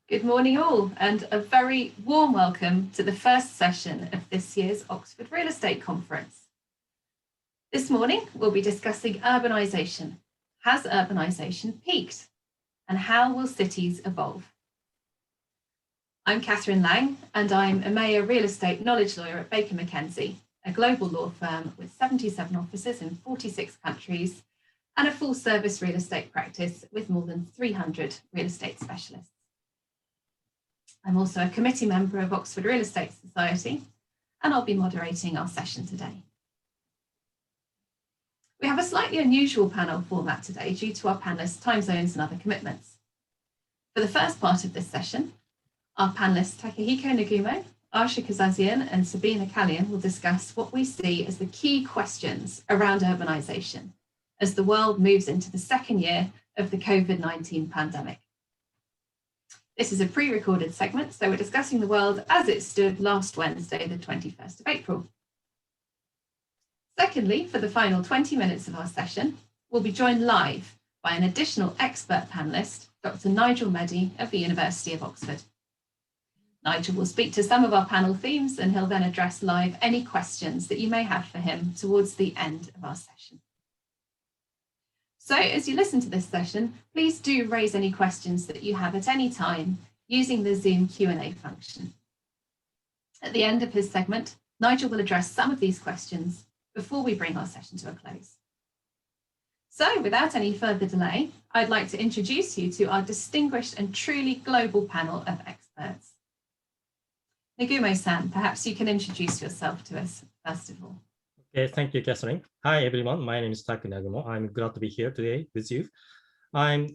Good morning all, and a very warm welcome to the first session of this year's Oxford Real Estate Conference. This morning, we'll be discussing urbanisation. Has urbanisation peaked? And how will cities evolve? I'm Catherine Lang, and I'm a Mayor Real Estate Knowledge Lawyer at Baker McKenzie, a global law firm with 77 offices in 46 countries and a full-service real estate practice with more than 300 real estate specialists. I'm also a committee member of Oxford Real Estate Society, and I'll be moderating our session today. We have a slightly unusual panel format today due to our panellists' time zones and other commitments. For the first part of this session, our panellists Takefumi Aguila, Arsha Kazazian and Sabrina Shah will discuss what we see as the key questions around urbanisation as the world moves into the second year of the COVID-19 pandemic. This is a pre-recorded segment, so we're discussing the world as it stood last Wednesday, the 21st of April. Secondly, for the final 20 minutes of our session, we'll be joined live by an additional expert panellist, Dr. Nigel Meddy of the University of Oxford. Nigel will speak to some of our panel themes, and he'll then address live any questions that you may have for him towards the end of our session. So as you listen to this session, please do raise any questions that you have at any time using the Zoom Q&A function. At the end of his segment, Nigel will address some of these questions before we bring our session to a close. So without any further delay, I'd like to introduce you to our distinguished and truly global panel of experts. Nagumo-san, perhaps you can introduce yourself to us first of all. Okay, thank you, Catherine. Hi, everyone. My name is Takefumi Aguila. I'm glad to be here today with you. I'm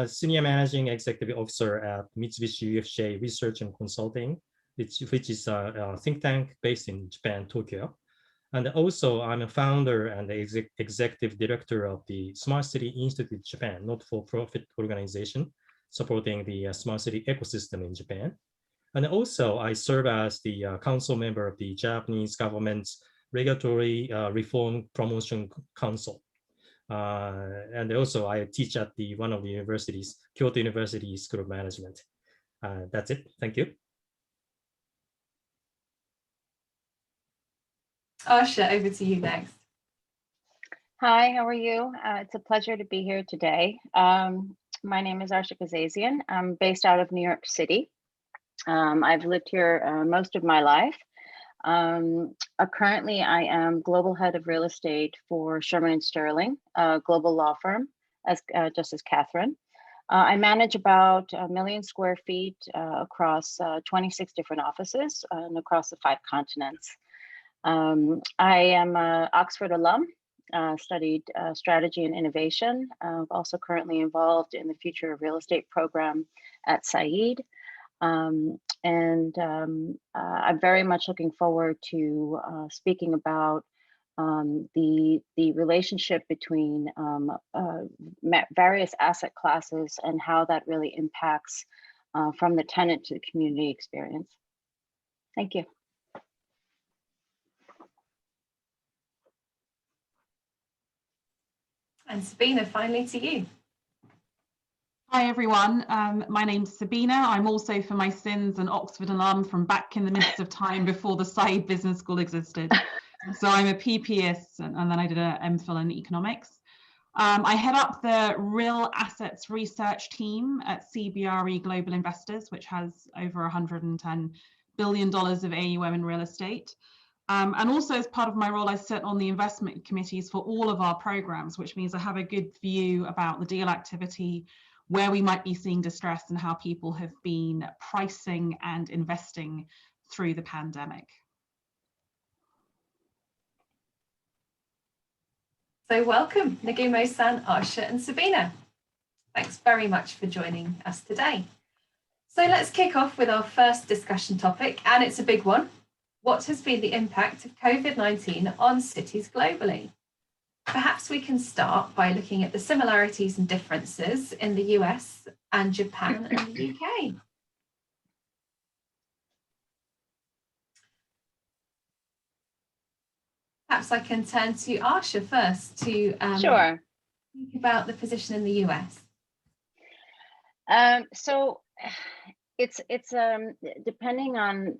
Senior Managing Executive Officer at Mitsubishi UFJ Research and Consulting, which is a think tank based in Japan, Tokyo. And also, I'm a founder and executive director of the Smart City Institute Japan, not-for-profit organization supporting the smart city ecosystem in Japan. And also, I serve as the council member of the Japanese government's Regulatory Reform Promotion Council. And also I teach at one of the universities, Kyoto University School of Management. That's it. Thank you. Arsha, over to you next. Hi, how are you? It's a pleasure to be here today. My name is Arsha Kazazian. I'm based out of New York City. I've lived here most of my life. Currently, I am global head of real estate for Sherman & Sterling, a global law firm, just as Catherine. I manage about 1 million square feet across 26 different offices and across the 5 continents. I am an Oxford alum, studied strategy and innovation. I'm also currently involved in the Future of Real Estate program at Said. I'm very much looking forward to speaking about the relationship between various asset classes and how that really impacts from the tenant to the community experience. Thank you. And Sabrina, finally to you. Hi everyone, my name's Sabrina. I'm also, for my sins, an Oxford alum from back in the midst of time before the Said Business School existed. So I'm a PPS and then I did an MPhil in economics. I head up the Real Assets Research team at CBRE Global Investors, which has over $110 billion of AUM in real estate. And also as part of my role, I sit on the investment committees for all of our programs, which means I have a good view about the deal activity, where we might be seeing distress and how people have been pricing and investing through the pandemic. So welcome, Nagumo-san, Arsha and Sabrina. Thanks very much for joining us today. So let's kick off with our first discussion topic, and it's a big one. What has been the impact of COVID-19 on cities globally? Perhaps we can start by looking at the similarities and differences in the US and Japan and the UK. Perhaps I can turn to Arsha first to Sure. think about the position in the US. So it's depending on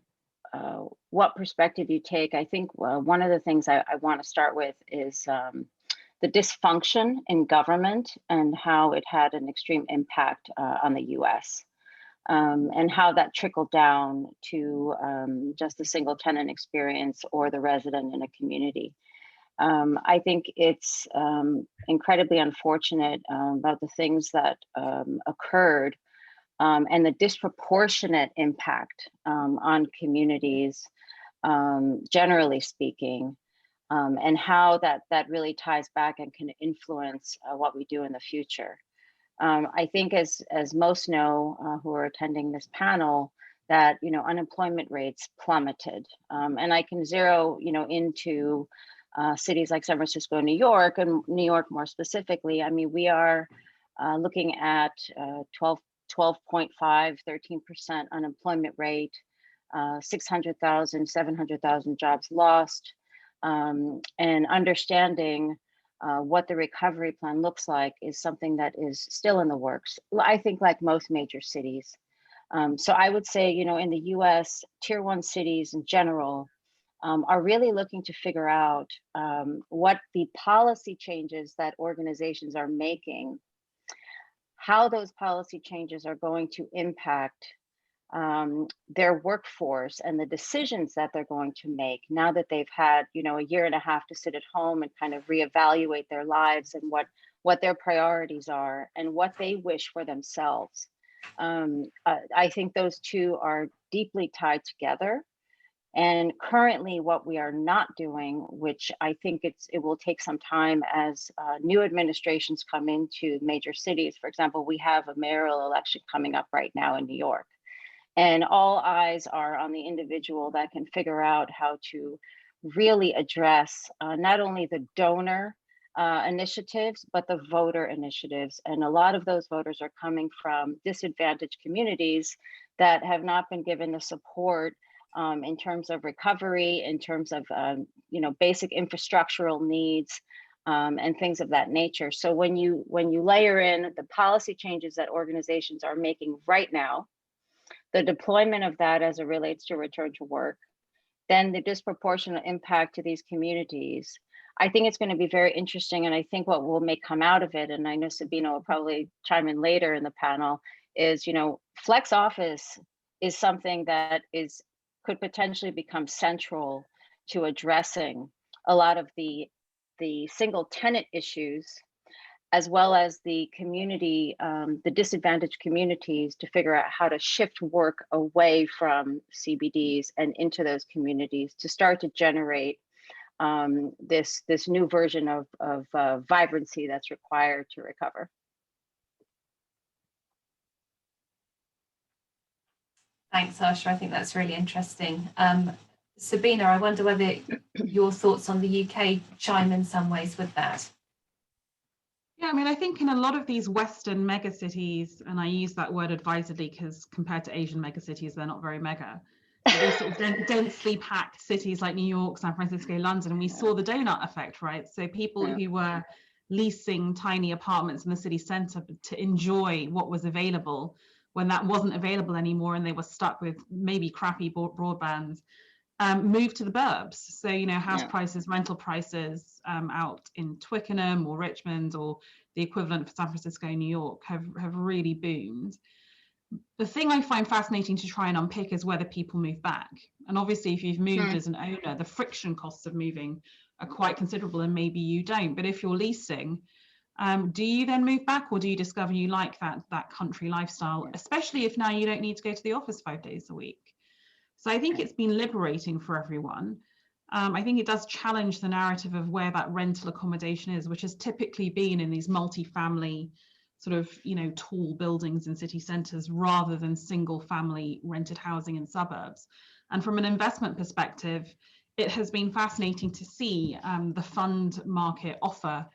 what perspective you take. I think one of the things I want to start with is the dysfunction in government and how it had an extreme impact on the US, and how that trickled down to just the single tenant experience or the resident in a community. I think it's incredibly unfortunate about the things that occurred, and the disproportionate impact on communities, generally speaking, and how that really ties back and can influence what we do in the future. I think as most know who are attending this panel, that unemployment rates plummeted, and I can zero into cities like San Francisco, New York, and New York more specifically. I mean, we are looking at 12.5, 13% unemployment rate, 600,000, 700,000 jobs lost, and understanding what the recovery plan looks like is something that is still in the works, I think, like most major cities. So I would say, in the US, tier 1 cities in general are really looking to figure out what the policy changes that organizations are making, how those policy changes are going to impact their workforce and the decisions that they're going to make now that they've had, a year and a half to sit at home and kind of reevaluate their lives and what their priorities are and what they wish for themselves. I think those two are deeply tied together. And currently what we are not doing, which I think it will take some time as new administrations come into major cities. For example, we have a mayoral election coming up right now in New York. And all eyes are on the individual that can figure out how to really address not only the donor initiatives, but the voter initiatives. And a lot of those voters are coming from disadvantaged communities that have not been given the support in terms of recovery, in terms of basic infrastructural needs, and things of that nature. So when you layer in the policy changes that organizations are making right now, the deployment of that as it relates to return to work, then the disproportionate impact to these communities, I think it's going to be very interesting. And I think what will come out of it, and I know Sabina will probably chime in later in the panel, is, flex office is something that could potentially become central to addressing a lot of the single tenant issues, as well as the community, the disadvantaged communities, to figure out how to shift work away from CBDs and into those communities to start to generate this new version of vibrancy that's required to recover. Thanks, Arsha. I think that's really interesting. Sabina, I wonder whether your thoughts on the UK chime in some ways with that. Yeah, I mean, I think in a lot of these Western megacities, and I use that word advisedly because compared to Asian megacities, they're not very mega. So these sort of densely packed cities like New York, San Francisco, London, and we saw the donut effect, right? So people who were leasing tiny apartments in the city centre to enjoy what was available, when that wasn't available anymore and they were stuck with maybe crappy broadband, moved to the burbs. So, house prices, rental prices out in Twickenham or Richmond or the equivalent for San Francisco, New York have really boomed. The thing I find fascinating to try and unpick is whether people move back. And obviously, if you've moved as an owner, the friction costs of moving are quite considerable, and maybe you don't. But if you're leasing, do you then move back, or do you discover you like that country lifestyle, especially if now you don't need to go to the office 5 days a week? So I think it's been liberating for everyone. I think it does challenge the narrative of where that rental accommodation is, which has typically been in these multi-family sort of, tall buildings in city centres rather than single family rented housing in suburbs. And from an investment perspective, it has been fascinating to see the fund market offer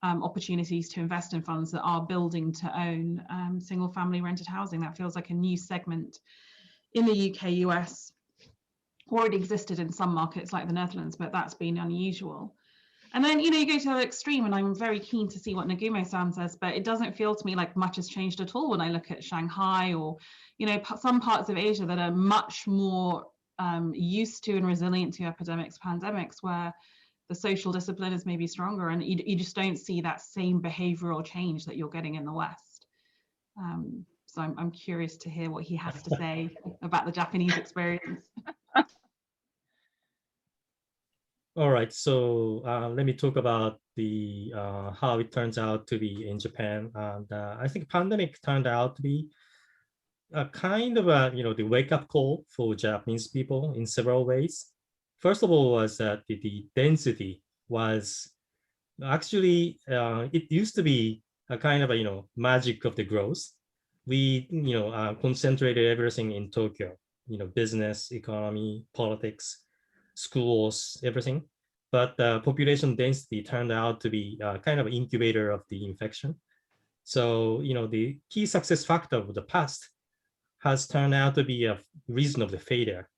opportunities to invest in funds that are building to own single family rented housing. That feels like a new segment in the UK, US, already existed in some markets like the Netherlands, but that's been unusual. And then, you go to the other extreme, and I'm very keen to see what Nagumo-san says, but it doesn't feel to me like much has changed at all when I look at Shanghai or, some parts of Asia that are much more used to and resilient to epidemics, pandemics, where the social discipline is maybe stronger, and you just don't see that same behavioral change that you're getting in the West. So I'm curious to hear what he has to say about the Japanese experience. All right, so let me talk about the how it turns out to be in Japan. And I think pandemic turned out to be a kind of a the wake-up call for Japanese people in several ways. First of all, was that the density was actually it used to be a kind of a magic of the growth. We concentrated everything in Tokyo, business, economy, politics, schools, everything. But population density turned out to be kind of an incubator of the infection. So, the key success factor of the past has turned out to be a reason of the failure.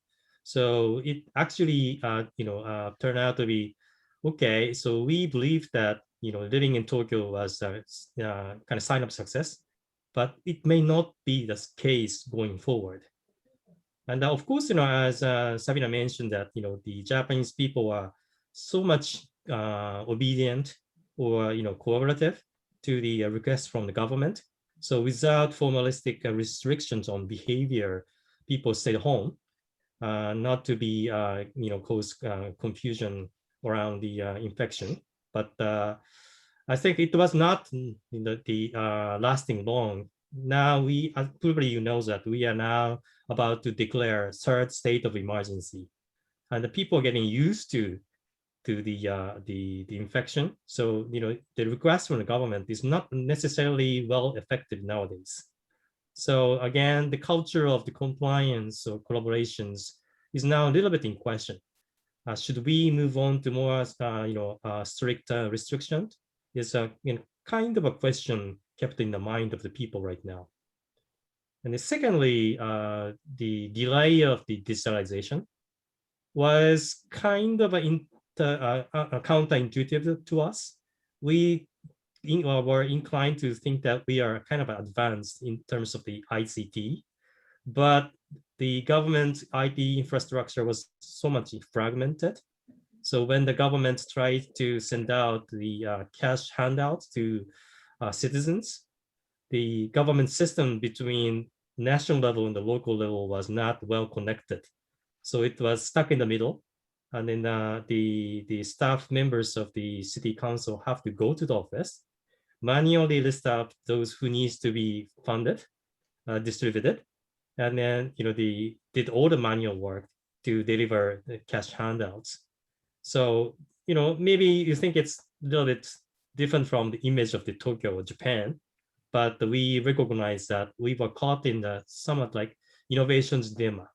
So it actually, turned out to be, okay, so we believe that, living in Tokyo was a kind of sign of success, but it may not be the case going forward. And of course, as Sabrina mentioned that, the Japanese people are so much obedient or, cooperative to the request from the government. So without formalistic restrictions on behavior, people stay home, not to be, cause confusion around the infection. But I think it was not lasting long. Now we, probably that we are now about to declare third state of emergency, and the people are getting used to the infection. So the request from the government is not necessarily well effective nowadays. So again, the culture of the compliance or collaborations is now a little bit in question. Should we move on to more strict restrictions? Is a kind of a question kept in the mind of the people right now. And then secondly, the delay of the digitalization was kind of counterintuitive to us. We were inclined to think that we are kind of advanced in terms of the ICT, but the government IT infrastructure was so much fragmented. So when the government tried to send out the cash handouts to citizens, the government system between national level and the local level was not well connected. So it was stuck in the middle. And then the staff members of the city council have to go to the office, manually list out those who needs to be funded, distributed, and then they did all the manual work to deliver the cash handouts. So maybe you think it's a little bit different from the image of the Tokyo or Japan, but we recognize that we were caught in the somewhat like innovation's dilemma.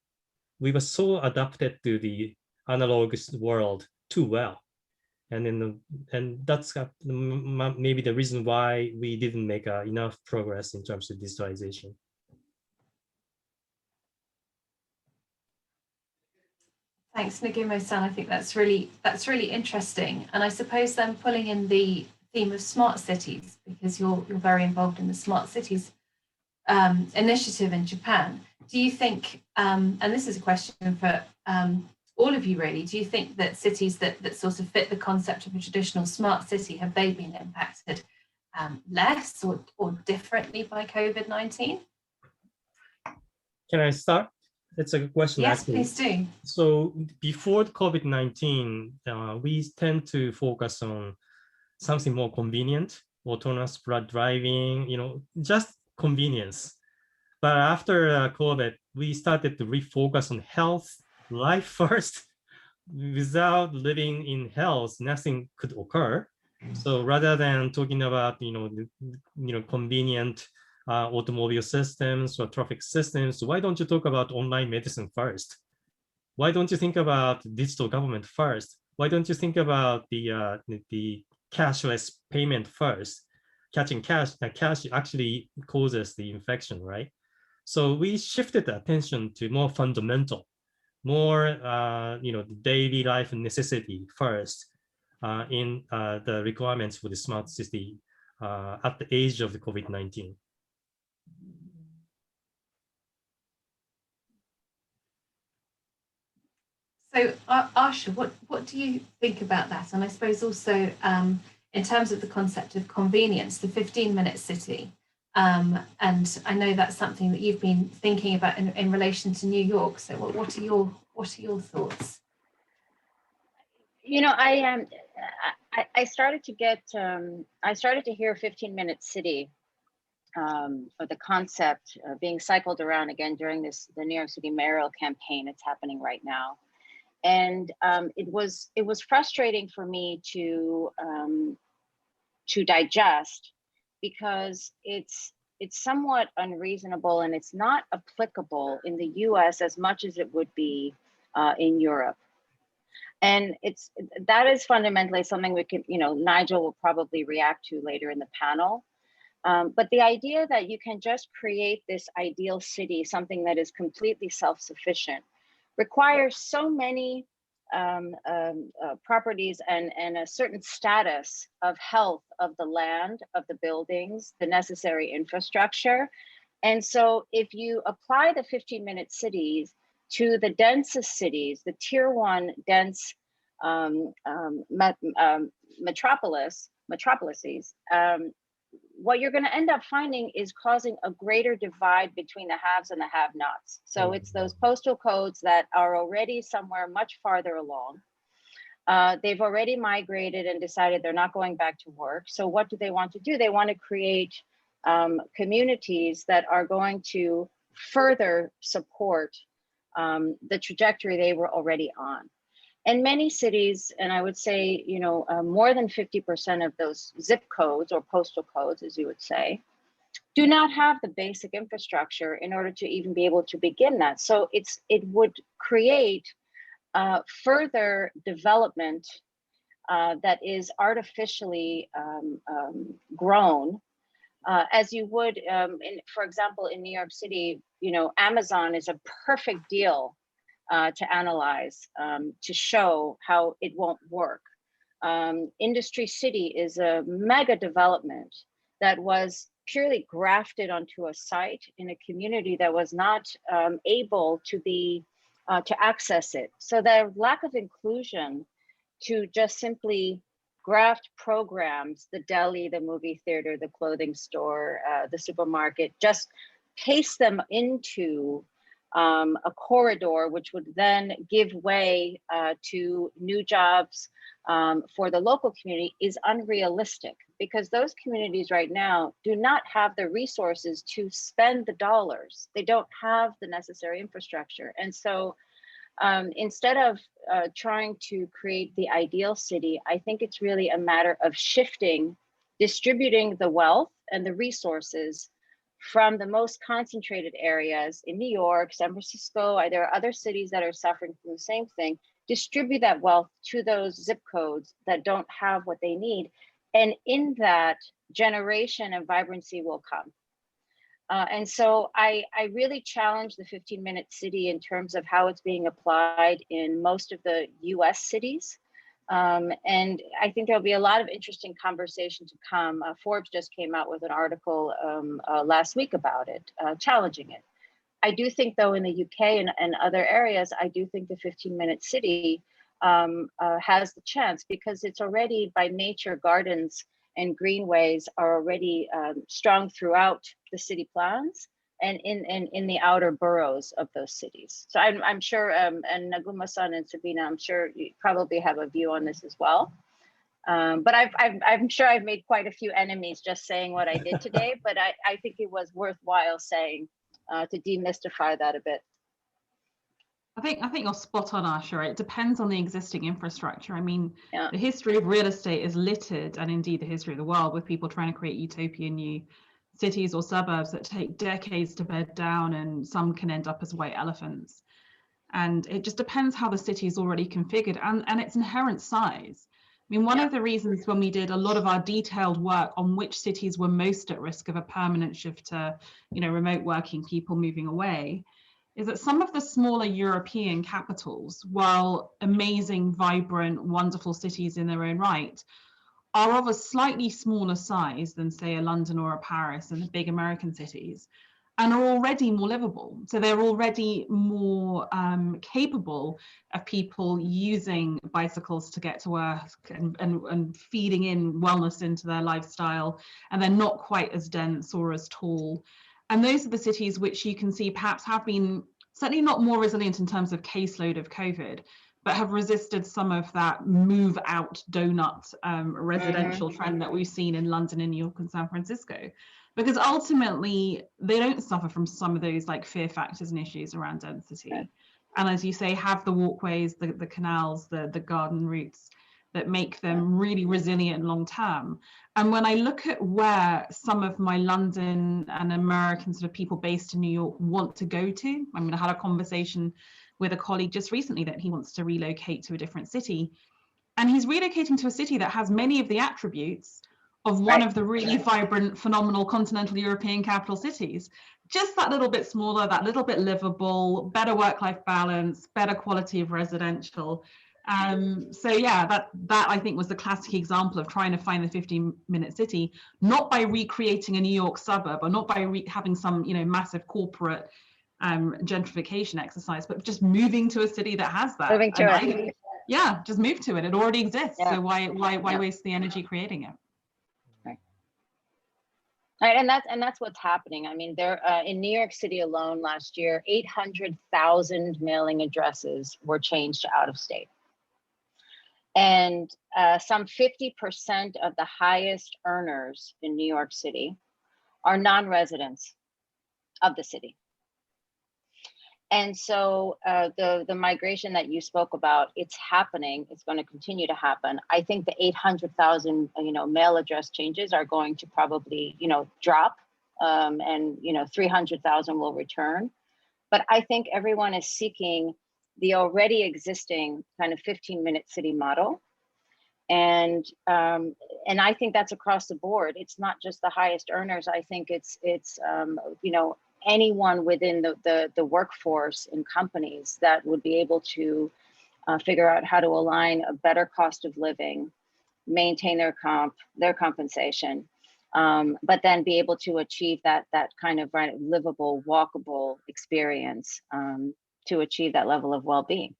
We were so adapted to the analog world too well, and that's maybe the reason why we didn't make enough progress in terms of digitalization. Thanks, Nagumo-san. I think that's really interesting. And I suppose then pulling in the theme of smart cities, because you're very involved in the smart cities initiative in Japan. Do you think, and this is a question for all of you really, do you think that cities that sort of fit the concept of a traditional smart city, have they been impacted less or differently by COVID-19? Can I start? It's a good question. Yes, actually. please do. So before COVID-19, we tend to focus on something more convenient, autonomous driving, just convenience. But after COVID, we started to refocus on health, life first. Without living in health, nothing could occur. So rather than talking about convenient automobile systems or traffic systems, why don't you talk about online medicine first? Why don't you think about digital government first? Why don't you think about the cashless payment first? Catching cash actually causes the infection, right? So we shifted the attention to more fundamental, more daily life necessity first, in the requirements for the smart city at the age of the COVID-19. So, Arsha, what do you think about that? And I suppose also in terms of the concept of convenience, the 15-minute city. And I know that's something that you've been thinking about in relation to New York. So, what are your thoughts? You know, I started to get I started to hear 15-minute city or the concept being cycled around again during the New York City mayoral campaign. It's happening right now. And it was frustrating for me to digest, because it's somewhat unreasonable and it's not applicable in the US as much as it would be in Europe. And that is fundamentally something we can, Nigel will probably react to later in the panel. But the idea that you can just create this ideal city, something that is completely self-sufficient, requires so many properties and a certain status of health of the land, of the buildings, the necessary infrastructure. And so if you apply the 15-minute cities to the densest cities, the tier 1 dense metropolises, what you're going to end up finding is causing a greater divide between the haves and the have-nots. So it's those postal codes that are already somewhere much farther along. They've already migrated and decided they're not going back to work. So what do they want to do? They want to create communities that are going to further support the trajectory they were already on. And many cities, and I would say, more than 50% of those zip codes or postal codes, as you would say, do not have the basic infrastructure in order to even be able to begin that. So it would create further development that is artificially grown, as you would, for example, in New York City, Amazon is a perfect deal to analyze, to show how it won't work. Industry City is a mega development that was purely grafted onto a site in a community that was not able to access it. So the lack of inclusion to just simply graft programs, the deli, the movie theater, the clothing store, the supermarket, just paste them into a corridor, which would then give way to new jobs for the local community, is unrealistic, because those communities right now do not have the resources to spend the dollars. They don't have the necessary infrastructure. And so instead of trying to create the ideal city, I think it's really a matter of distributing the wealth and the resources from the most concentrated areas in New York, San Francisco. There are other cities that are suffering from the same thing. Distribute that wealth to those zip codes that don't have what they need. And in that, generation and vibrancy will come. And so I really challenge the 15-minute city in terms of how it's being applied in most of the US cities. And I think there'll be a lot of interesting conversation to come. Forbes just came out with an article last week about it, challenging it. I do think, though, in the UK and other areas, I do think the 15-minute city has the chance, because it's already by nature, gardens and greenways are already strung throughout the city plans and in the outer boroughs of those cities. So I'm sure, and Naguma-san and Sabrina, I'm sure you probably have a view on this as well. But I'm sure I've made quite a few enemies just saying what I did today, but I think it was worthwhile saying to demystify that a bit. I think you're spot on, Arsha. It depends on the existing infrastructure. I mean, The history of real estate is littered, and indeed the history of the world, with people trying to create utopian new cities or suburbs that take decades to bed down, and some can end up as white elephants. And it just depends how the city is already configured and its inherent size. I mean, one of the reasons when we did a lot of our detailed work on which cities were most at risk of a permanent shift to, remote working, people moving away, is that some of the smaller European capitals, while amazing, vibrant, wonderful cities in their own right, are of a slightly smaller size than, say, a London or a Paris and the big American cities, and are already more livable. So they're already more capable of people using bicycles to get to work and feeding in wellness into their lifestyle, and they're not quite as dense or as tall. And those are the cities which you can see perhaps have been certainly not more resilient in terms of caseload of COVID, but have resisted some of that move out donut residential trend that we've seen in London and New York and San Francisco. Because ultimately, they don't suffer from some of those like fear factors and issues around density. Yeah. And as you say, have the walkways, the canals, the garden routes that make them really resilient long term. And when I look at where some of my London and American sort of people based in New York want to go to, I mean, I had a conversation with a colleague just recently that he wants to relocate to a different city. And he's relocating to a city that has many of the attributes of one of the really vibrant, phenomenal continental European capital cities. Just that little bit smaller, that little bit livable, better work-life balance, better quality of residential. So yeah, that I think was the classic example of trying to find the 15-minute city, not by recreating a New York suburb or not by having some massive corporate gentrification exercise, but just moving to a city that has that. Moving to it. Yeah, just move to it. It already exists. Yeah. So why waste the energy creating it? Right, and that's what's happening. I mean, there in New York City alone last year, 800,000 mailing addresses were changed to out of state, and some 50% of the highest earners in New York City are non-residents of the city. And so the migration that you spoke about, it's happening. It's going to continue to happen. I think the 800,000 mail address changes are going to probably drop, and 300,000 will return. But I think everyone is seeking the already existing kind of 15-minute city model, and I think that's across the board. It's not just the highest earners. I think it's anyone within the workforce in companies that would be able to figure out how to align a better cost of living, maintain their compensation, but then be able to achieve that kind of livable, walkable experience to achieve that level of well-being.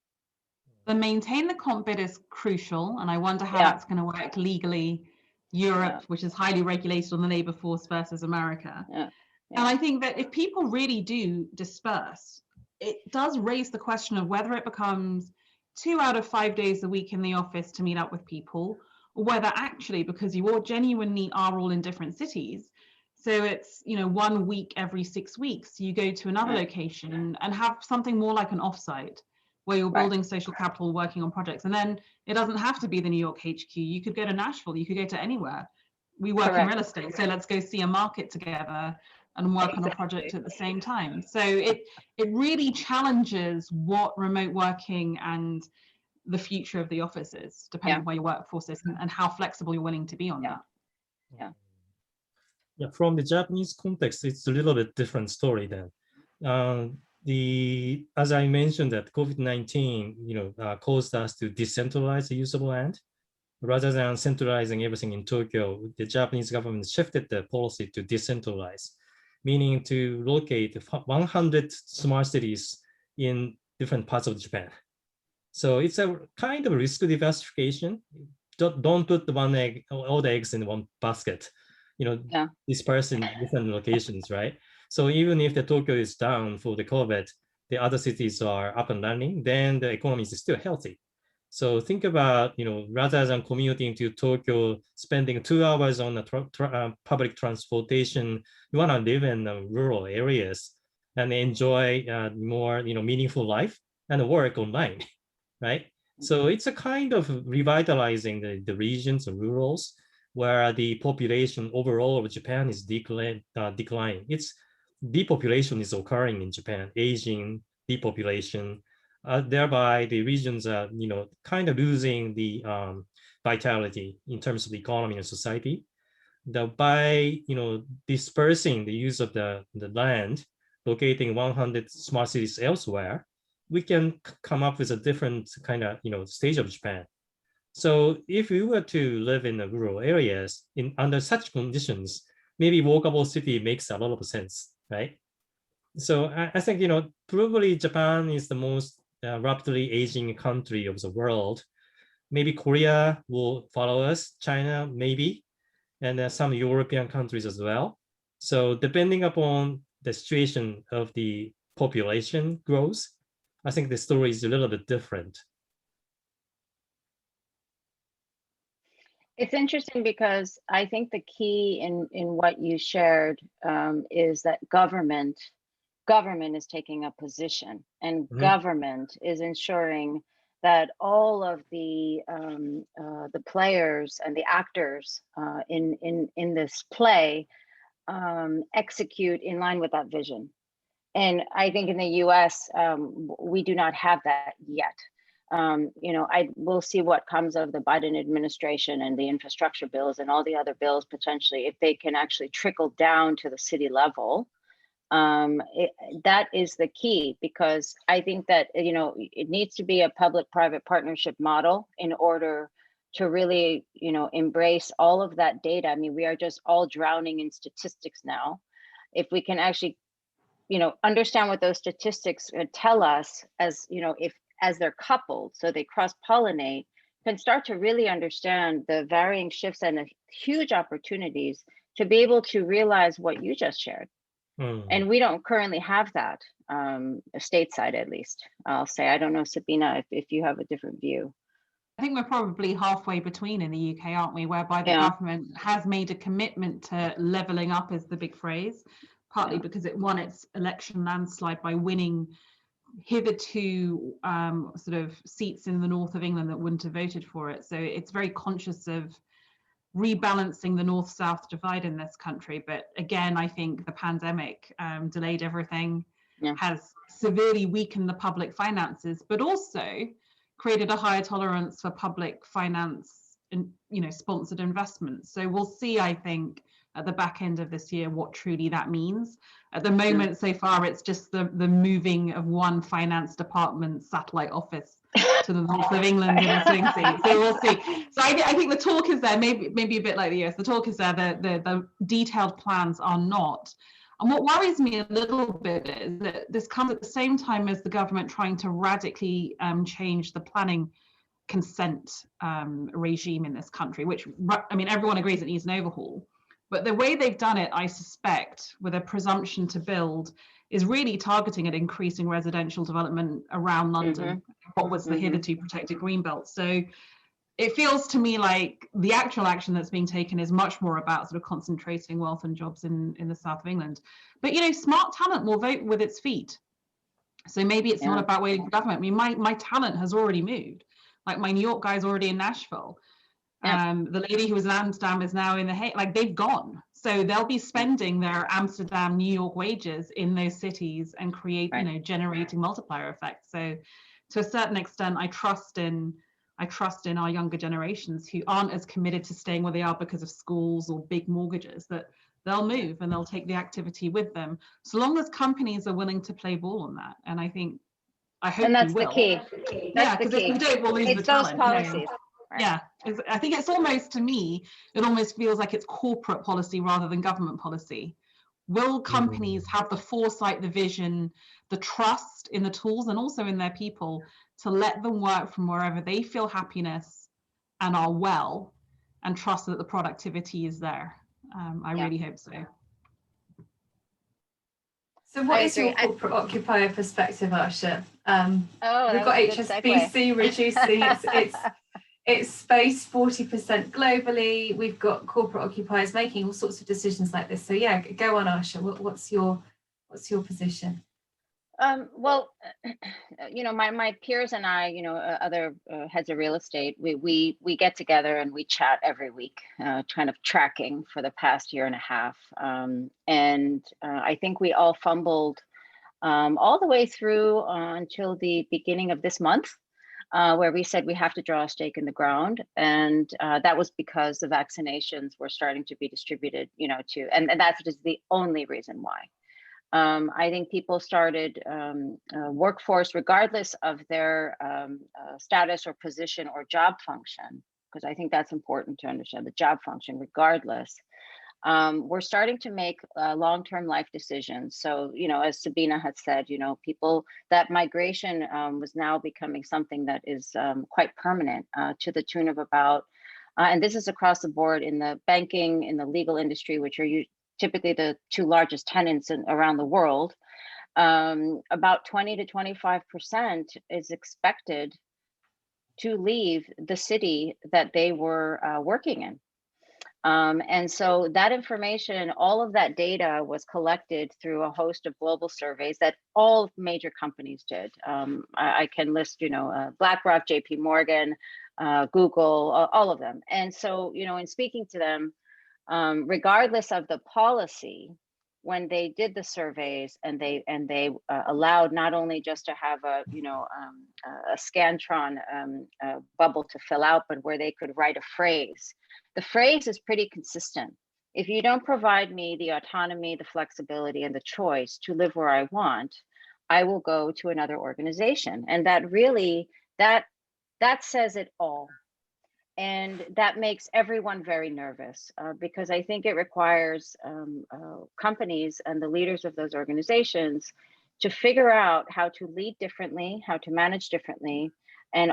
The maintain the comp bit is crucial, and I wonder how that's going to work legally. Europe, which is highly regulated on the labor force versus America. Yeah. And I think that if people really do disperse, it does raise the question of whether it becomes 2 out of 5 days a week in the office to meet up with people, or whether actually, because you all genuinely are all in different cities, so it's 1 week every 6 weeks, you go to another location and have something more like an offsite where you're building social capital, working on projects. And then it doesn't have to be the New York HQ. You could go to Nashville, you could go to anywhere. We work in real estate, so let's go see a market together and work on a project at the same time. So it really challenges what remote working and the future of the office is, depending on where your workforce is and how flexible you're willing to be on that. Yeah, from the Japanese context, it's a little bit different story then. As I mentioned, that COVID-19 caused us to decentralize the use of land. Rather than centralizing everything in Tokyo, the Japanese government shifted the policy to decentralize, meaning to locate 100 smart cities in different parts of Japan. So it's a kind of risk diversification. Don't put all the eggs in one basket, disperse in different locations, right? So even if the Tokyo is down for the COVID, the other cities are up and running, then the economy is still healthy. So think about, rather than commuting to Tokyo, spending 2 hours on the public transportation, you want to live in rural areas and enjoy more, meaningful life and work online, right? So it's a kind of revitalizing the regions and rurals where the population overall of Japan is declining. It's depopulation is occurring in Japan, aging, depopulation. Thereby, the regions are, kind of losing the vitality in terms of the economy and society. By, dispersing the use of the land, locating 100 smart cities elsewhere, we can come up with a different kind of stage of Japan. So if we were to live in the rural areas under such conditions, maybe walkable city makes a lot of sense, right? So I think probably Japan is the most rapidly aging country of the world. Maybe Korea will follow us, China maybe, and some European countries as well. So depending upon the situation of the population growth, I think the story is a little bit different. It's interesting because I think the key in what you shared is that government is taking a position, and government is ensuring that all of the players and the actors in this play execute in line with that vision. And I think in the US, we do not have that yet. I will see what comes of the Biden administration and the infrastructure bills and all the other bills potentially, if they can actually trickle down to the city level. That is the key, because I think that, it needs to be a public-private partnership model in order to really, embrace all of that data. I mean, we are just all drowning in statistics now. If we can actually, understand what those statistics tell us, as they're coupled, so they cross-pollinate, can start to really understand the varying shifts and the huge opportunities to be able to realize what you just shared. And we don't currently have that, stateside at least, I'll say. I don't know, Sabrina, if you have a different view. I think we're probably halfway between in the UK, aren't we? Whereby the government has made a commitment to levelling up, is the big phrase, partly because it won its election landslide by winning hitherto sort of seats in the north of England that wouldn't have voted for it. So it's very conscious of rebalancing the north-south divide in this country. But again, I think the pandemic delayed everything, has severely weakened the public finances, but also created a higher tolerance for public finance and sponsored investments. So we'll see, I think, at the back end of this year what truly that means. At the moment, so far, it's just the moving of one finance department satellite office to the north of England in a swing seat. So we'll see. So I think the talk is there, maybe a bit like the US. The talk is there. The detailed plans are not. And what worries me a little bit is that this comes at the same time as the government trying to radically change the planning consent regime in this country, which, I mean, everyone agrees it needs an overhaul. But the way they've done it, I suspect, with a presumption to build, is really targeting at increasing residential development around London, what was the hitherto protected greenbelt. So it feels to me like the actual action that's being taken is much more about sort of concentrating wealth and jobs in the south of England. But, smart talent will vote with its feet. So maybe it's not about waiting for government. I mean, my talent has already moved. Like my New York guy's already in Nashville. The lady who was in Amsterdam is now in The Hague. Like, they've gone. So they'll be spending their Amsterdam, New York wages in those cities and create, generating multiplier effects. So to a certain extent, I trust in our younger generations who aren't as committed to staying where they are because of schools or big mortgages, that they'll move and they'll take the activity with them, so long as companies are willing to play ball on that. And I hope and that's we will. The key. That's the key. If we don't, we'll lose it's the talent. Those policies. Right. Yeah, I think it's almost, to me, it almost feels like it's corporate policy rather than government policy. Will companies have the foresight, the vision, the trust in the tools and also in their people to let them work from wherever they feel happiness and are well, and trust that the productivity is there? I really hope so. So what is your corporate occupier perspective, Arsha? We've got HSBC reducing its space 40% globally. We've got corporate occupiers making all sorts of decisions like this. So yeah, go on, Arsha. What's your position? Well, my peers and I, other heads of real estate, we get together and we chat every week, kind of tracking for the past year and a half. And I think we all fumbled all the way through until the beginning of this month, where we said we have to draw a stake in the ground. And that was because the vaccinations were starting to be distributed, and that is the only reason why. I think people started workforce regardless of their status or position or job function, because I think that's important to understand, the job function regardless. We're starting to make long-term life decisions. So, as Sabina had said, people, that migration was now becoming something that is quite permanent, to the tune of about, and this is across the board in the banking, in the legal industry, which are typically the two largest tenants around the world. About 20 to 25% is expected to leave the city that they were working in. And so that information, all of that data was collected through a host of global surveys that all major companies did. I can list, BlackRock, JP Morgan, Google, all of them. And so, in speaking to them, regardless of the policy, when they did the surveys and they allowed not only just to have a Scantron bubble to fill out, but where they could write a phrase. The phrase is pretty consistent. If you don't provide me the autonomy, the flexibility, and the choice to live where I want, I will go to another organization. And that really, that says it all. And that makes everyone very nervous, because I think it requires companies and the leaders of those organizations to figure out how to lead differently, how to manage differently, and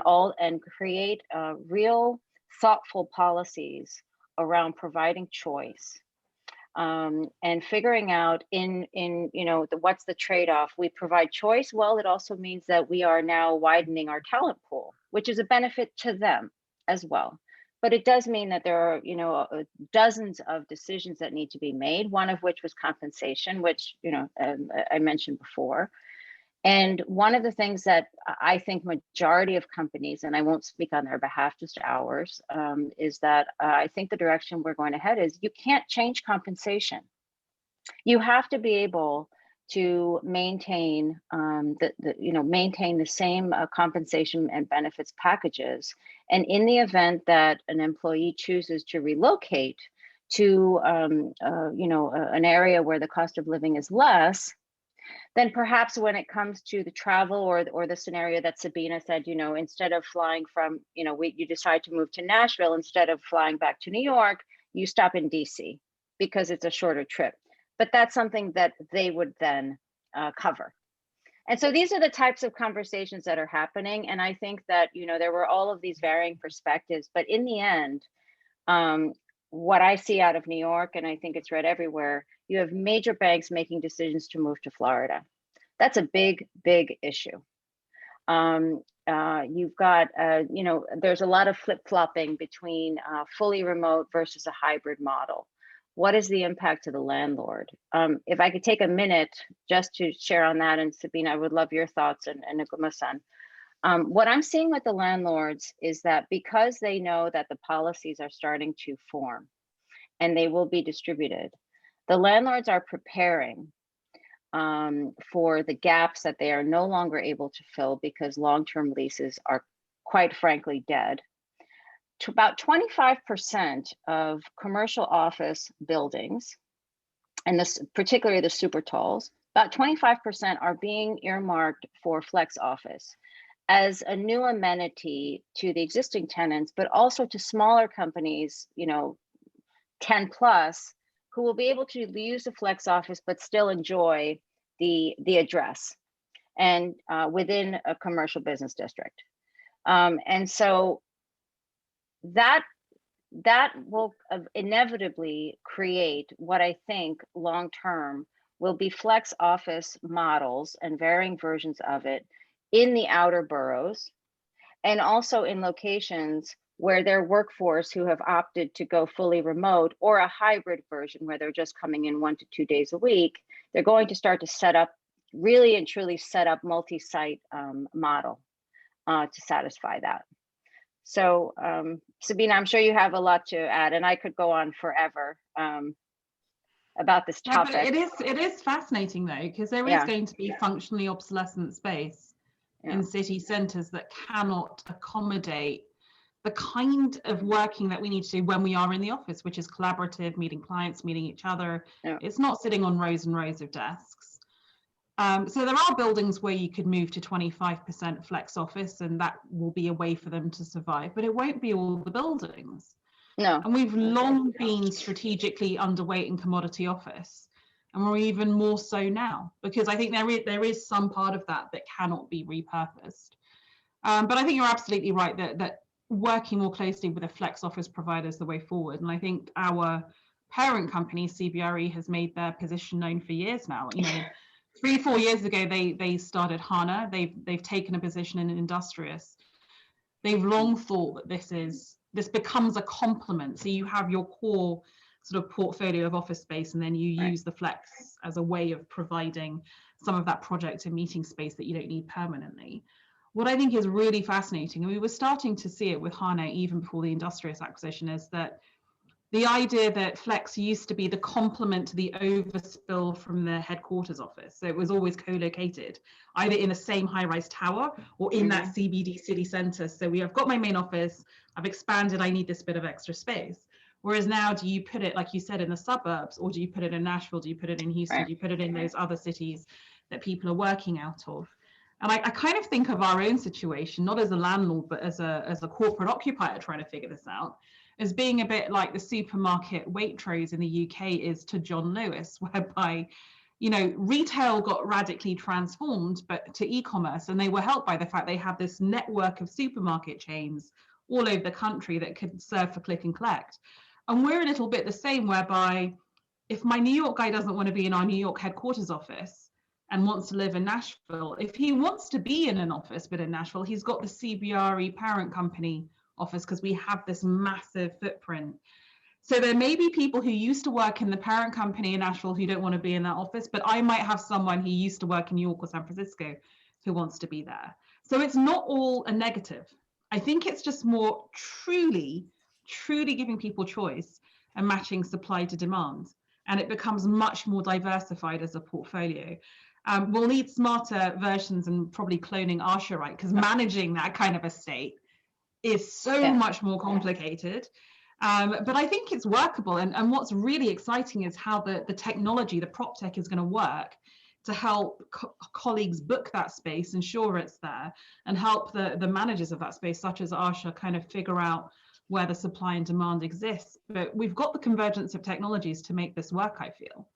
create real thoughtful policies around providing choice, and figuring out what's the trade-off. We provide choice. Well, it also means that we are now widening our talent pool, which is a benefit to them as well. But it does mean that there are, dozens of decisions that need to be made, one of which was compensation, which, I mentioned before. And one of the things that I think majority of companies, and I won't speak on their behalf, just ours, is that I think the direction we're going to head is you can't change compensation. You have to be able to maintain maintain the same compensation and benefits packages. And in the event that an employee chooses to relocate to an area where the cost of living is less, then perhaps when it comes to the travel or the scenario that Sabina said, instead of flying from, you decide to move to Nashville, instead of flying back to New York, you stop in DC because it's a shorter trip. But that's something that they would then cover. And so these are the types of conversations that are happening. And I think that, there were all of these varying perspectives, but in the end, what I see out of New York, and I think it's read everywhere, you have major banks making decisions to move to Florida. That's a big, big issue. You've got, there's a lot of flip-flopping between fully remote versus a hybrid model. What is the impact to the landlord? If I could take a minute just to share on that, and Sabina, I would love your thoughts, and Naguma-san. What I'm seeing with the landlords is that because they know that the policies are starting to form and they will be distributed, the landlords are preparing for the gaps that they are no longer able to fill because long-term leases are quite frankly dead. To about 25% of commercial office buildings, and this particularly the super talls, about 25% are being earmarked for flex office as a new amenity to the existing tenants, but also to smaller companies, 10 plus, who will be able to use the flex office but still enjoy the address and within a commercial business district. And so that will inevitably create what I think long-term will be flex office models and varying versions of it in the outer boroughs, and also in locations where their workforce who have opted to go fully remote, or a hybrid version where they're just coming in 1 to 2 days a week, they're going to start to set up, really and truly set up multi-site model to satisfy that. So Sabina, I'm sure you have a lot to add, and I could go on forever about this topic. Yeah, but it is fascinating though, because there is going to be functionally obsolescent space in city centres that cannot accommodate the kind of working that we need to do when we are in the office, which is collaborative, meeting clients, meeting each other. It's not sitting on rows and rows of desks. So there are buildings where you could move to 25% flex office, and that will be a way for them to survive, but it won't be all the buildings. No. And we've long been strategically underweight in commodity office, and we're even more so now, because I think there is some part of that cannot be repurposed. But I think you're absolutely right that working more closely with a flex office provider is the way forward. And I think our parent company, CBRE, has made their position known for years now. 3-4 years ago, they started HANA. They've taken a position in Industrious. They've long thought that this becomes a complement. So you have your core sort of portfolio of office space, and then you use the flex as a way of providing some of that project and meeting space that you don't need permanently. What I think is really fascinating, and we were starting to see it with HANA even before the Industrious acquisition, is that the idea that flex used to be the complement to the overspill from the headquarters office. So it was always co-located, either in the same high-rise tower or in that CBD city center. So I've got my main office, I've expanded, I need this bit of extra space. Whereas now, do you put it, like you said, in the suburbs, or do you put it in Nashville? Do you put it in Houston? Do you put it in those other cities that people are working out of? And I kind of think of our own situation, not as a landlord, but as a corporate occupier trying to figure this out, as being a bit like the supermarket Waitrose in the UK is to John Lewis, whereby, retail got radically transformed, but to e-commerce, and they were helped by the fact they have this network of supermarket chains all over the country that could serve for click and collect. And we're a little bit the same, whereby if my New York guy doesn't want to be in our New York headquarters office and wants to live in Nashville, if he wants to be in an office but in Nashville, he's got the CBRE parent company office, because we have this massive footprint. So there may be people who used to work in the parent company in Nashville who don't want to be in that office, but I might have someone who used to work in New York or San Francisco who wants to be there. So it's not all a negative. I think it's just more truly giving people choice and matching supply to demand. And it becomes much more diversified as a portfolio. We'll need smarter versions and probably cloning Arsha, right? Because managing that kind of estate is so much more complicated. But I think it's workable. And what's really exciting is how the technology, the prop tech, is going to work to help colleagues book that space, ensure it's there, and help the managers of that space, such as Arsha, kind of figure out where the supply and demand exists. But we've got the convergence of technologies to make this work, I feel.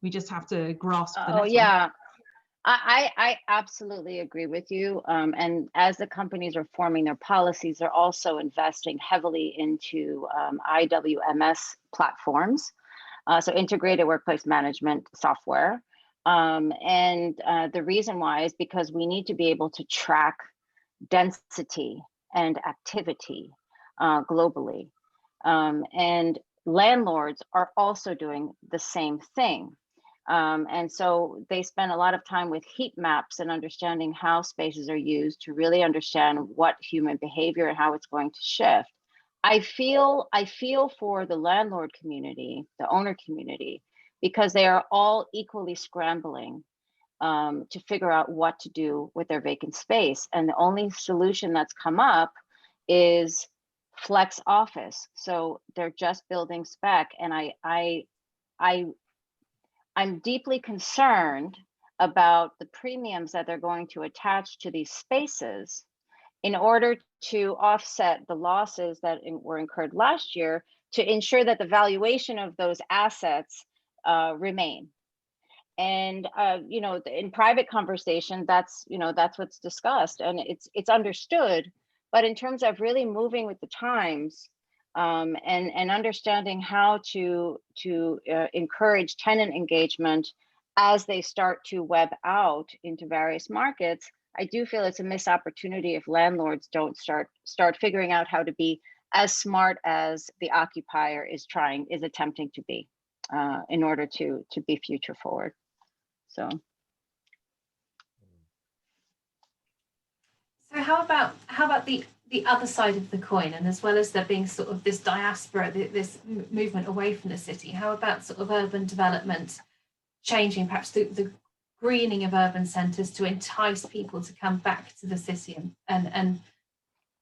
We just have to grasp the network. Yeah. I absolutely agree with you. And as the companies are forming their policies, they're also investing heavily into IWMS platforms, so integrated workplace management software. And the reason why is because we need to be able to track density and activity globally. And landlords are also doing the same thing. And so they spend a lot of time with heat maps and understanding how spaces are used to really understand what human behavior and how it's going to shift. I feel for the landlord community, the owner community, because they are all equally scrambling to figure out what to do with their vacant space. And the only solution that's come up is flex office. So they're just building spec. And I'm deeply concerned about the premiums that they're going to attach to these spaces in order to offset the losses that were incurred last year, to ensure that the valuation of those assets remain. And in private conversation, that's what's discussed, and it's understood. But in terms of really moving with the times, and understanding how to encourage tenant engagement as they start to web out into various markets, I do feel it's a missed opportunity if landlords don't start figuring out how to be as smart as the occupier is attempting to be, in order to be future forward. So how about the other side of the coin, and as well as there being sort of this diaspora, this movement away from the city, how about sort of urban development changing, perhaps the greening of urban centres to entice people to come back to the city, and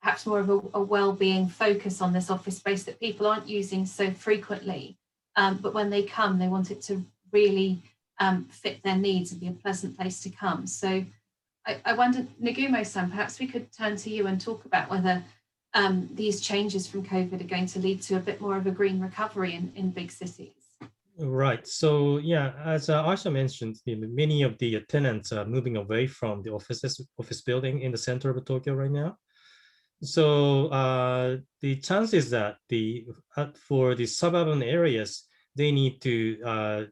perhaps more of a well-being focus on this office space that people aren't using so frequently, but when they come, they want it to really fit their needs and be a pleasant place to come. So I wonder, Nagumo-san, perhaps we could turn to you and talk about whether these changes from COVID are going to lead to a bit more of a green recovery in big cities. Right. So yeah, as Arsha mentioned, many of the tenants are moving away from the office building in the center of Tokyo right now. So the chances that for the suburban areas, they need to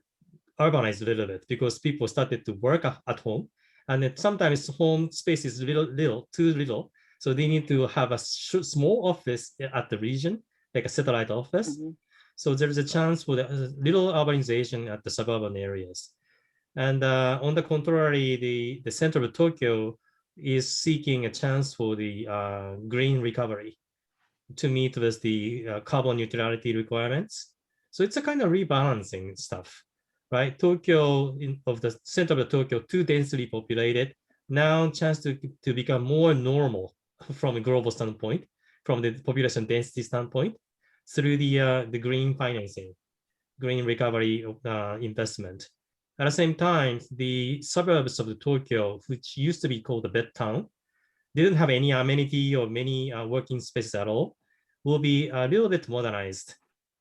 urbanize a little bit because people started to work at home, and then sometimes home space is too little. So they need to have a small office at the region, like a satellite office. Mm-hmm. So there is a chance for the little urbanization at the suburban areas. And on the contrary, the center of Tokyo is seeking a chance for the green recovery to meet with the carbon neutrality requirements. So it's a kind of rebalancing stuff, right? Tokyo, of the center of Tokyo, too densely populated, now chance to become more normal from a global standpoint, from the population density standpoint, through the green financing, green recovery investment. At the same time, the suburbs of the Tokyo, which used to be called the bed town, didn't have any amenity or many working spaces at all, will be a little bit modernized.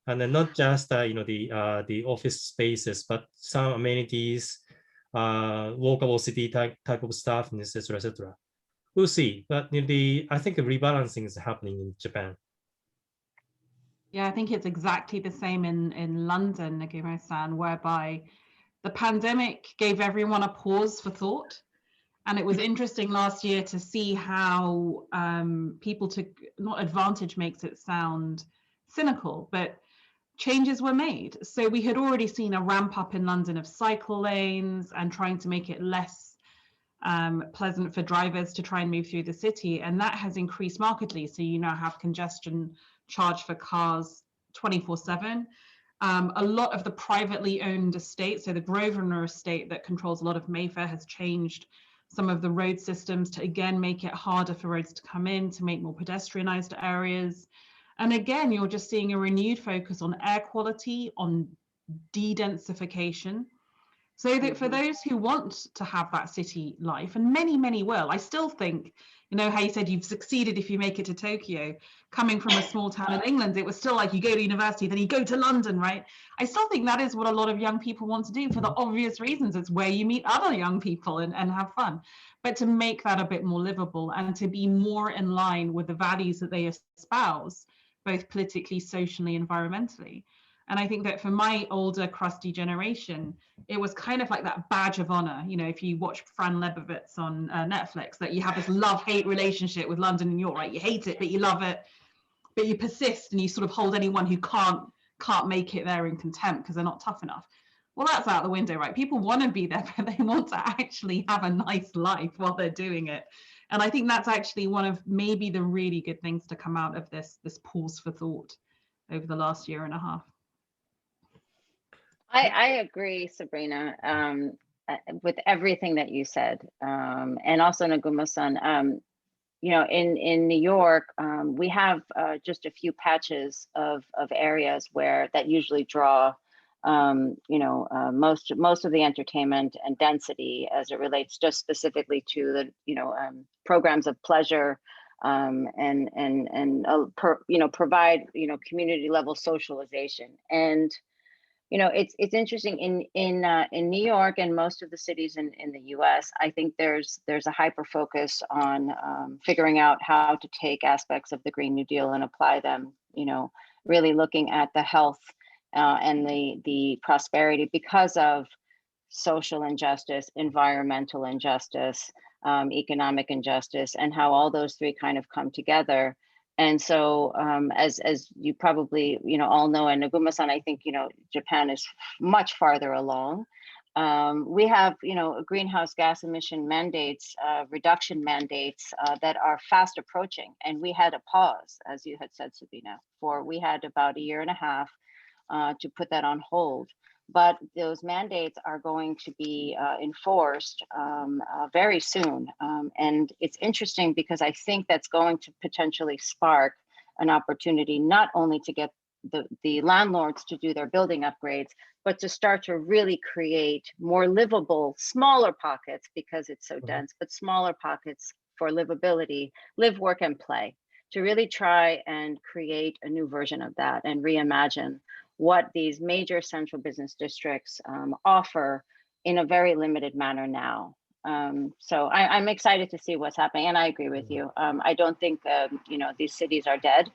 And then not just the office spaces, but some amenities, walkable city type of stuff, and etc., etc. We'll see. But I think the rebalancing is happening in Japan. Yeah, I think it's exactly the same in London, Nagumo-san, whereby the pandemic gave everyone a pause for thought. And it was interesting last year to see how people took, not advantage makes it sound cynical, but changes were made. So we had already seen a ramp up in London of cycle lanes and trying to make it less pleasant for drivers to try and move through the city. And that has increased markedly. So you now have congestion charge for cars 24/7. A lot of the privately owned estate, so the Grosvenor estate that controls a lot of Mayfair, has changed some of the road systems to again make it harder for roads to come in, to make more pedestrianized areas. And again, you're just seeing a renewed focus on air quality, on de-densification, so that for those who want to have that city life, and many will, I still think, you know how you said you've succeeded if you make it to Tokyo. Coming from a small town in England, it was still like you go to university, then you go to London, right? I still think that is what a lot of young people want to do for the obvious reasons. It's where you meet other young people and have fun. But to make that a bit more livable and to be more in line with the values that they espouse, both politically, socially, environmentally. And I think that for my older, crusty generation, it was kind of like that badge of honor. You know, if you watch Fran Lebowitz on Netflix, that you have this love-hate relationship with London and York, right? You hate it, but you love it, but you persist and you sort of hold anyone who can't make it there in contempt because they're not tough enough. Well, that's out the window, right? People want to be there, but they want to actually have a nice life while they're doing it. And I think that's actually one of maybe the really good things to come out of this pause for thought over the last year and a half. I agree, Sabrina, with everything that you said, and also Nagumo-san. You know, in New York, we have just a few patches of areas that usually draw, most of the entertainment and density as it relates just specifically to the programs of pleasure, and provide community level socialization. And it's interesting in New York and most of the cities in the U.S. I think there's a hyper focus on figuring out how to take aspects of the Green New Deal and apply them. Really looking at the health and the prosperity because of social injustice, environmental injustice, economic injustice, and how all those three kind of come together. And so, as you probably all know, and Nagumo-san, I think Japan is much farther along. We have greenhouse gas emission mandates, reduction mandates that are fast approaching, and we had a pause, as you had said, Sabina. We had about a year and a half to put that on hold. But those mandates are going to be enforced very soon. And it's interesting because I think that's going to potentially spark an opportunity not only to get the landlords to do their building upgrades, but to start to really create more livable, smaller pockets, because it's so dense, but smaller pockets for livability, live, work, and play, to really try and create a new version of that and reimagine what these major central business districts offer in a very limited manner now. So I'm excited to see what's happening, and I agree with you. I don't think these cities are dead,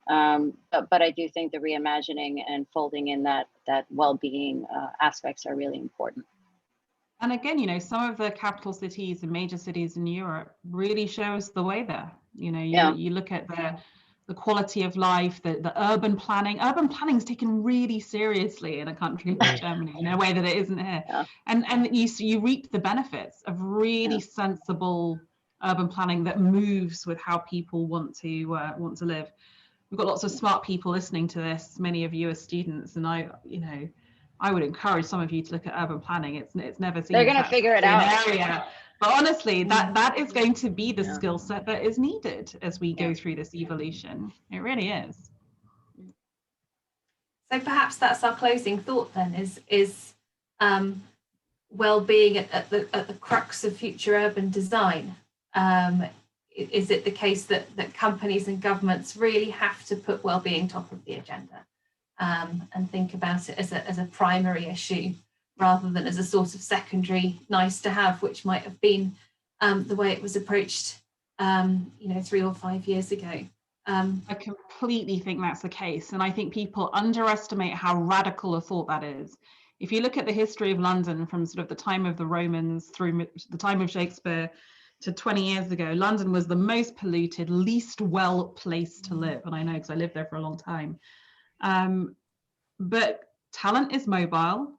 but I do think the reimagining and folding in that well-being aspects are really important. And again, some of the capital cities and major cities in Europe really show us the way there. You look at the quality of life, the urban planning. Urban planning is taken really seriously in a country like Germany in a way that it isn't here. Yeah. And you reap the benefits of really sensible urban planning that moves with how people want to live. We've got lots of smart people listening to this. Many of you are students, and I would encourage some of you to look at urban planning. It's never seen. They're going to figure it out. Area. But honestly, that is going to be the skill set that is needed as we go through this evolution. It really is. So perhaps that's our closing thought then, is well-being at the crux of future urban design. Is it the case that companies and governments really have to put well-being top of the agenda and think about it as a primary issue, rather than as a sort of secondary nice to have, which might have been the way it was approached 3 or 5 years ago? I completely think that's the case, and I think people underestimate how radical a thought that is. If you look at the history of London from sort of the time of the Romans through the time of Shakespeare to 20 years ago, London was the most polluted, least well placed to live, and I know because I lived there for a long time. But talent is mobile.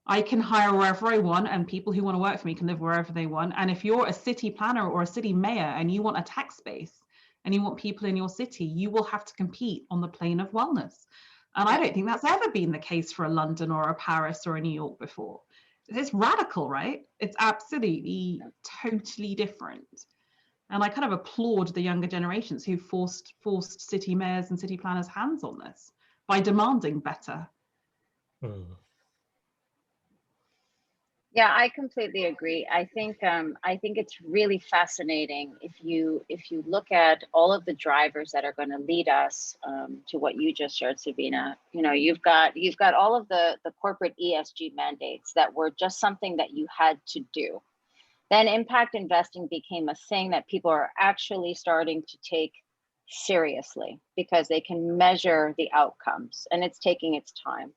I can hire wherever I want, and people who want to work for me can live wherever they want. And if you're a city planner or a city mayor and you want a tax base and you want people in your city, you will have to compete on the plane of wellness. And I don't think that's ever been the case for a London or a Paris or a New York before. It's radical, right? It's absolutely totally different. And I kind of applaud the younger generations who forced city mayors and city planners' hands on this by demanding better. Yeah, I completely agree. I think it's really fascinating if you look at all of the drivers that are going to lead us to what you just shared, Sabrina. You've got all of the corporate ESG mandates that were just something that you had to do. Then impact investing became a thing that people are actually starting to take seriously because they can measure the outcomes, and it's taking its time.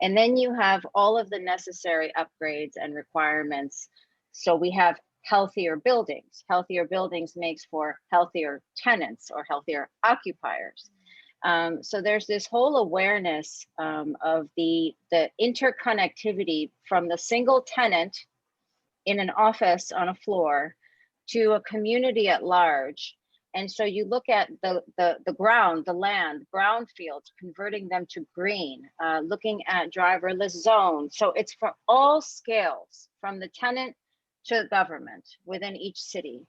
And then you have all of the necessary upgrades and requirements. So we have healthier buildings. Healthier buildings makes for healthier tenants or healthier occupiers. So there's this whole awareness of the interconnectivity from the single tenant in an office on a floor to a community at large. And so you look at the ground, the land, brownfields, converting them to green, looking at driverless zones. So it's for all scales, from the tenant to government within each city.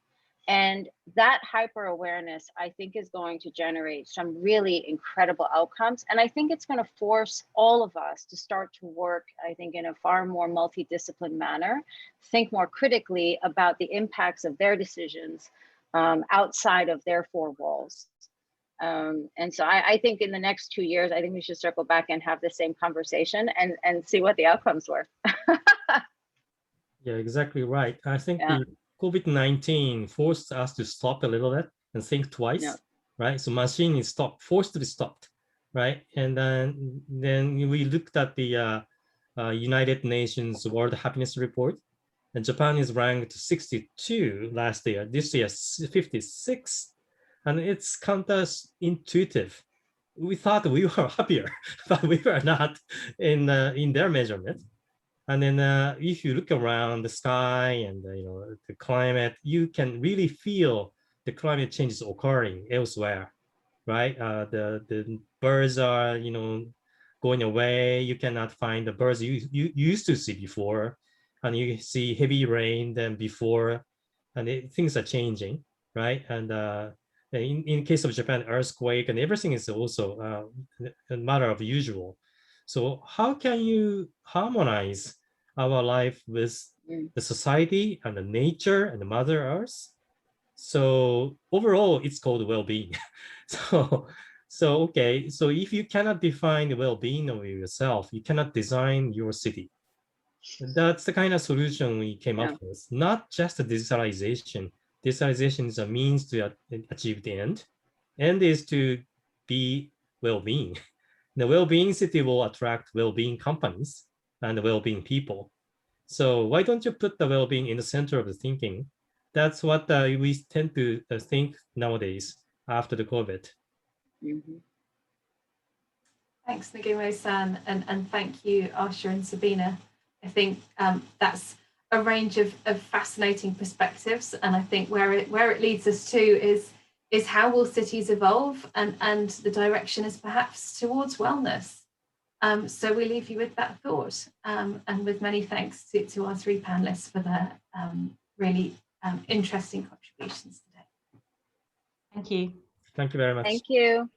And that hyper awareness, I think, is going to generate some really incredible outcomes. And I think it's going to force all of us to start to work, I think, in a far more multidisciplined manner, think more critically about the impacts of their decisions outside of their four walls. And so I think in the next 2 years, I think we should circle back and have the same conversation and see what the outcomes were. Yeah, exactly right. I think the COVID-19 forced us to stop a little bit and think twice, right? So machine is forced to be stopped, right? And then we looked at the United Nations World Happiness Report, and Japan is ranked 62 last year. This year, 56, and it's counterintuitive. We thought we were happier, but we were not in their measurement. And then if you look around the sky and the climate, you can really feel the climate change is occurring elsewhere, right? The birds are going away. You cannot find the birds you used to see before, and you see heavy rain than before, and things are changing, right? And in case of Japan, earthquake and everything is also a matter of usual. So how can you harmonize our life with the society and the nature and the Mother Earth? So overall, it's called well-being. So okay, so if you cannot define the well-being of yourself, you cannot design your city. That's the kind of solution we came up with. Not just the digitalization. Digitalization is a means to achieve the end. End is to be well-being. The well-being city will attract well-being companies and well-being people. So why don't you put the well-being in the center of the thinking? That's what we tend to think nowadays after the COVID. Thanks, Nagumo-san, and thank you, Arsha and Sabina. I think that's a range of fascinating perspectives, and I think where it leads us to is how will cities evolve, and the direction is perhaps towards wellness. So we leave you with that thought, and with many thanks to our three panelists for their really interesting contributions today. Thank you. Thank you very much. Thank you.